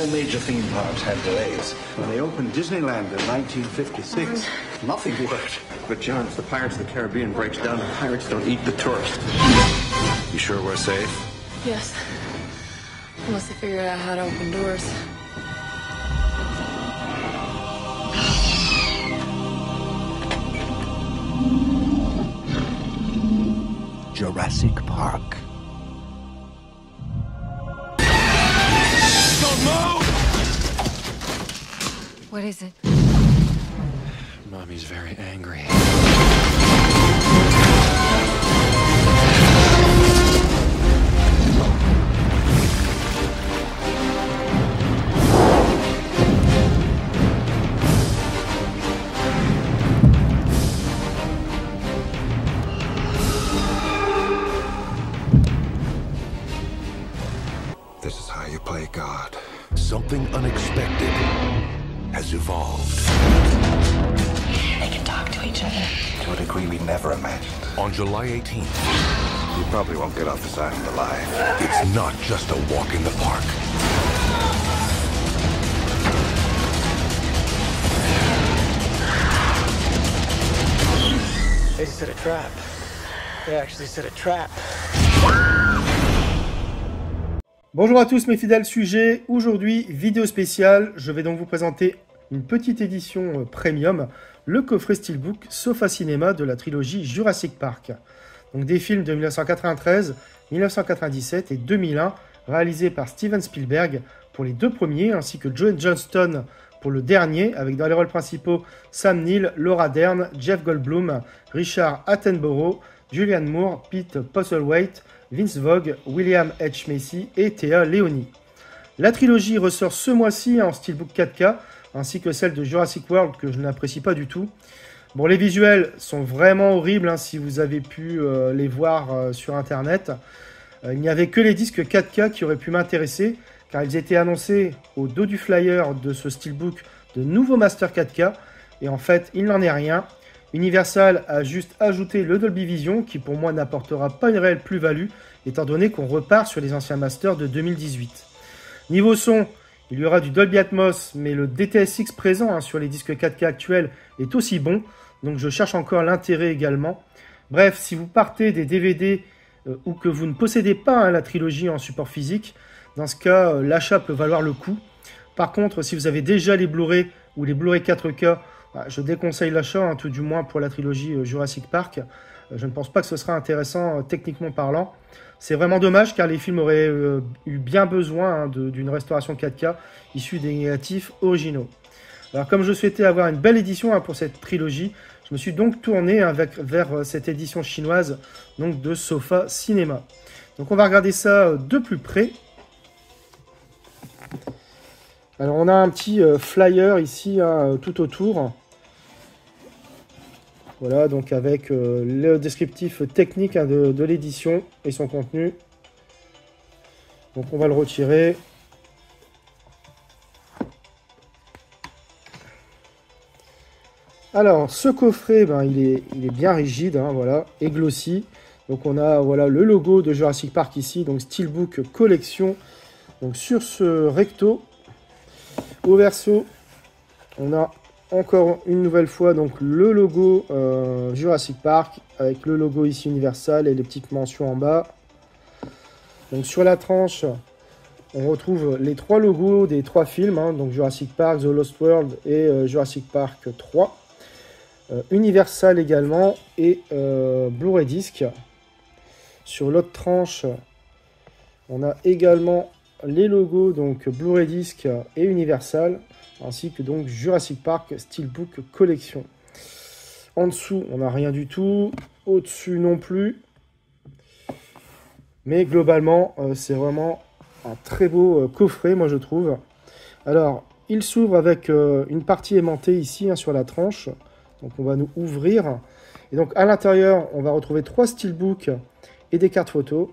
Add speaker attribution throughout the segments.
Speaker 1: major theme parks had delays. When they opened Disneyland in 1956, nothing worked. But John, if the Pirates of the Caribbean breaks down, the pirates don't eat the tourists. You sure we're safe?
Speaker 2: Yes. Unless they figured out how to open doors.
Speaker 3: Jurassic Park.
Speaker 1: Don't move!
Speaker 2: What is it?
Speaker 4: Mommy's very angry.
Speaker 1: This is how you play God.
Speaker 5: Something unexpected has evolved.
Speaker 2: They can talk to each other.
Speaker 1: To a degree we never imagined.
Speaker 5: On July 18th,
Speaker 1: You probably won't get off this island alive.
Speaker 5: it's not just a walk in the park.
Speaker 6: They set a trap. They actually set a trap.
Speaker 7: Bonjour à tous mes fidèles sujets, aujourd'hui vidéo spéciale, je vais donc vous présenter une petite édition premium, le coffret Steelbook Sofa Cinéma de la trilogie Jurassic Park. Donc des films de 1993, 1997 et 2001 réalisés par Steven Spielberg pour les deux premiers ainsi que Joe Johnston pour le dernier avec dans les rôles principaux Sam Neill, Laura Dern, Jeff Goldblum, Richard Attenborough, Julianne Moore, Pete Postlethwaite, Vince Vaughn, William H. Macy et Téa Leoni. La trilogie ressort ce mois-ci en Steelbook 4K, ainsi que celle de Jurassic World que je n'apprécie pas du tout. Bon, les visuels sont vraiment horribles si vous avez pu les voir sur internet. Il n'y avait que les disques 4K qui auraient pu m'intéresser, car ils étaient annoncés au dos du flyer de ce Steelbook de nouveaux Master 4K, et en fait, il n'en est rien. Universal a juste ajouté le Dolby Vision qui pour moi n'apportera pas une réelle plus-value étant donné qu'on repart sur les anciens masters de 2018. Niveau son, il y aura du Dolby Atmos mais le DTSX présent sur les disques 4K actuels est aussi bon, donc je cherche encore l'intérêt également. Bref, si vous partez des DVD ou que vous ne possédez pas la trilogie en support physique, dans ce cas l'achat peut valoir le coup. Par contre, si vous avez déjà les Blu-ray ou les Blu-ray 4K, je déconseille l'achat, tout du moins pour la trilogie Jurassic Park. Je ne pense pas que ce sera intéressant techniquement parlant. C'est vraiment dommage car les films auraient eu bien besoin d'une restauration 4K issue des négatifs originaux. Alors comme je souhaitais avoir une belle édition pour cette trilogie, je me suis donc tourné vers cette édition chinoise donc de Sofa Cinéma. Donc on va regarder ça de plus près. Alors on a un petit flyer ici tout autour. Voilà, donc avec le descriptif technique de l'édition et son contenu. Donc on va le retirer. Alors ce coffret, il est bien rigide, voilà, et glossy. Donc on a voilà, le logo de Jurassic Park ici, donc Steelbook Collection. Donc sur ce recto, au verso, on a encore une nouvelle fois donc le logo Jurassic Park avec le logo ici Universal et les petites mentions en bas. Donc sur la tranche, on retrouve les trois logos des trois films, donc Jurassic Park, The Lost World et Jurassic Park 3. Universal également et Blu-ray Disc. Sur l'autre tranche, on a également les logos donc Blu-ray Disc et Universal, ainsi que donc Jurassic Park Steelbook Collection. En dessous, on n'a rien du tout. Au-dessus non plus. Mais globalement, c'est vraiment un très beau coffret, moi je trouve. Alors, il s'ouvre avec une partie aimantée ici sur la tranche. Donc on va nous ouvrir. Et donc à l'intérieur, on va retrouver 3 steelbooks et des cartes photos.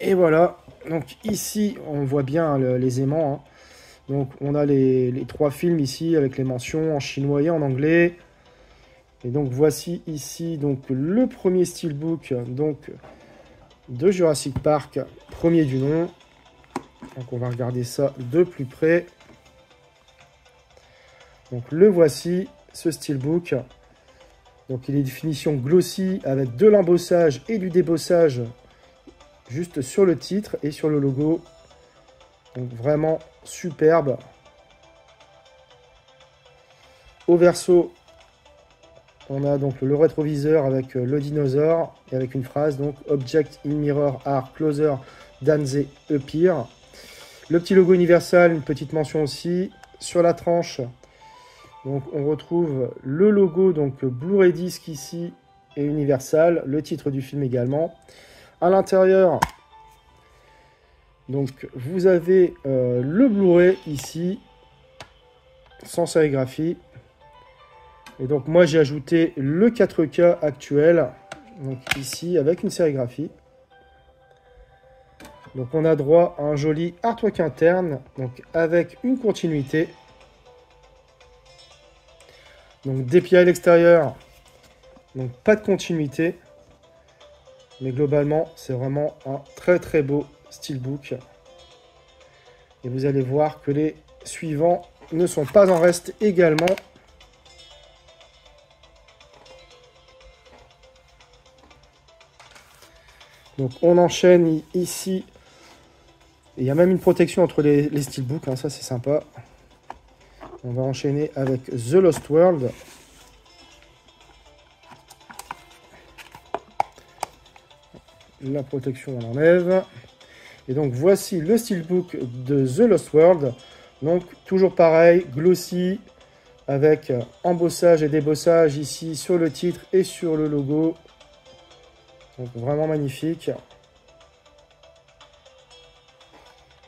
Speaker 7: Et voilà. Donc ici, on voit bien les aimants. Donc on a les 3 films ici avec les mentions en chinois et en anglais. Et donc voici ici donc le premier steelbook donc de Jurassic Park, premier du nom. Donc on va regarder ça de plus près. Donc le voici, ce steelbook. Donc il est de finition glossy avec de l'embossage et du débossage juste sur le titre et sur le logo. Donc vraiment superbe. Au verso, on a donc le rétroviseur avec le dinosaure et avec une phrase donc Object in mirror are closer than they appear. Le petit logo Universal, une petite mention aussi. Sur la tranche, donc on retrouve le logo donc Blu-ray disc ici et Universal, le titre du film également. À l'intérieur, donc vous avez le Blu-ray ici sans sérigraphie. Et donc moi j'ai ajouté le 4K actuel, donc ici avec une sérigraphie. Donc on a droit à un joli artwork interne, donc avec une continuité. Donc déplié à l'extérieur, donc pas de continuité. Mais globalement c'est vraiment un très très beau steelbook. Et vous allez voir que les suivants ne sont pas en reste également. Donc on enchaîne ici. Il y a même une protection entre les steelbooks, hein, ça c'est sympa. On va enchaîner avec The Lost World. La protection on enlève. Et donc voici le steelbook de The Lost World. Donc toujours pareil, glossy, avec embossage et débossage ici sur le titre et sur le logo. Donc vraiment magnifique.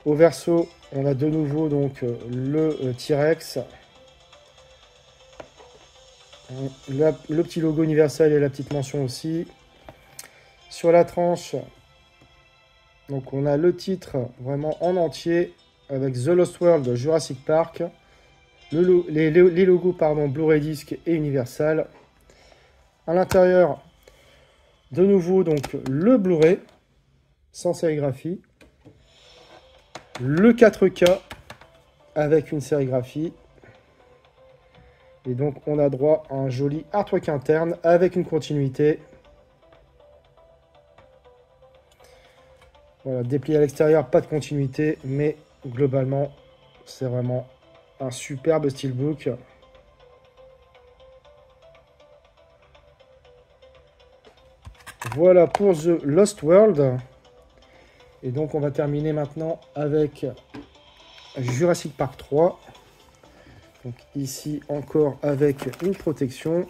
Speaker 7: Au verso, on a de nouveau donc le T-Rex. Le petit logo Universal et la petite mention aussi. Sur la tranche, donc on a le titre vraiment en entier avec The Lost World Jurassic Park. Les logos pardon, Blu-ray disc et Universal. À l'intérieur, de nouveau donc le Blu-ray sans sérigraphie. Le 4K avec une sérigraphie. Et donc on a droit à un joli artwork interne avec une continuité. Voilà, déplié à l'extérieur, pas de continuité, mais globalement c'est vraiment un superbe steelbook. Voilà pour The Lost World. Et donc on va terminer maintenant avec Jurassic Park 3. Donc ici encore avec une protection.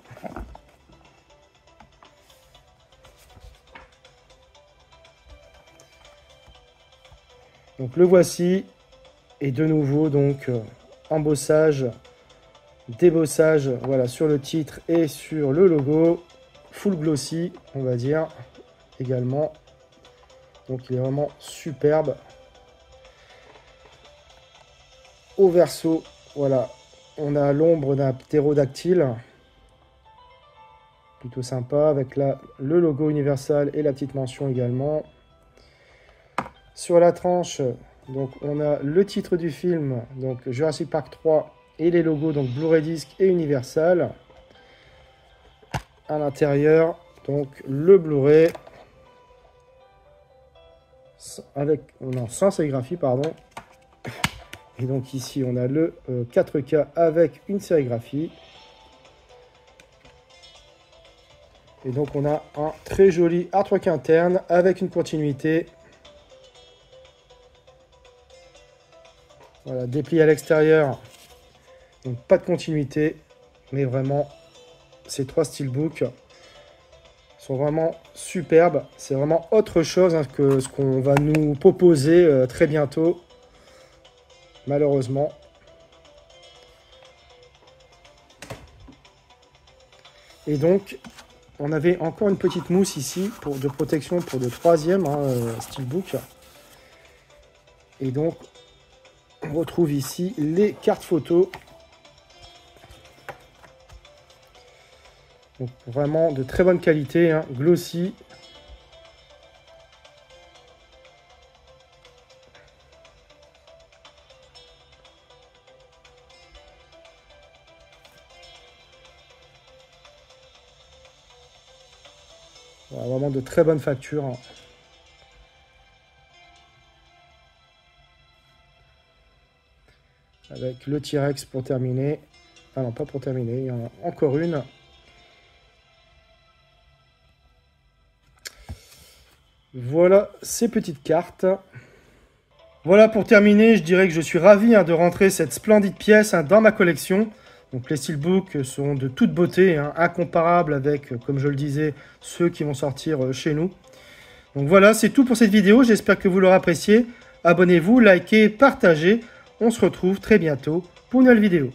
Speaker 7: Donc le voici. Et de nouveau donc embossage, débossage voilà, sur le titre et sur le logo. Full glossy on va dire également. Donc il est vraiment superbe. Au verso, voilà, on a l'ombre d'un ptérodactyle. Plutôt sympa avec le logo Universal et la petite mention également. Sur la tranche, donc on a le titre du film, donc Jurassic Park 3 et les logos donc Blu-ray disc et Universal. À l'intérieur, donc le Blu-ray sans sérigraphie pardon. Et donc ici on a le 4K avec une sérigraphie. Et donc on a un très joli artwork interne avec une continuité. Voilà, déplié à l'extérieur. Donc pas de continuité, mais vraiment ces trois steelbooks sont vraiment superbes. C'est vraiment autre chose hein, que ce qu'on va nous proposer très bientôt, malheureusement. Et donc, on avait encore une petite mousse ici de protection pour le troisième steelbook. Et donc, on retrouve ici les cartes photos. Donc vraiment de très bonne qualité, hein, glossy. Voilà, vraiment de très bonne facture. Hein. Avec le T-Rex pour terminer. Ah non, pas pour terminer, il y en a encore une. Voilà ces petites cartes. Voilà, pour terminer, je dirais que je suis ravi de rentrer cette splendide pièce dans ma collection. Donc les steelbooks sont de toute beauté, incomparables avec, comme je le disais, ceux qui vont sortir chez nous. Donc voilà, c'est tout pour cette vidéo. J'espère que vous l'aurez apprécié. Abonnez-vous, likez, partagez. On se retrouve très bientôt pour une nouvelle vidéo.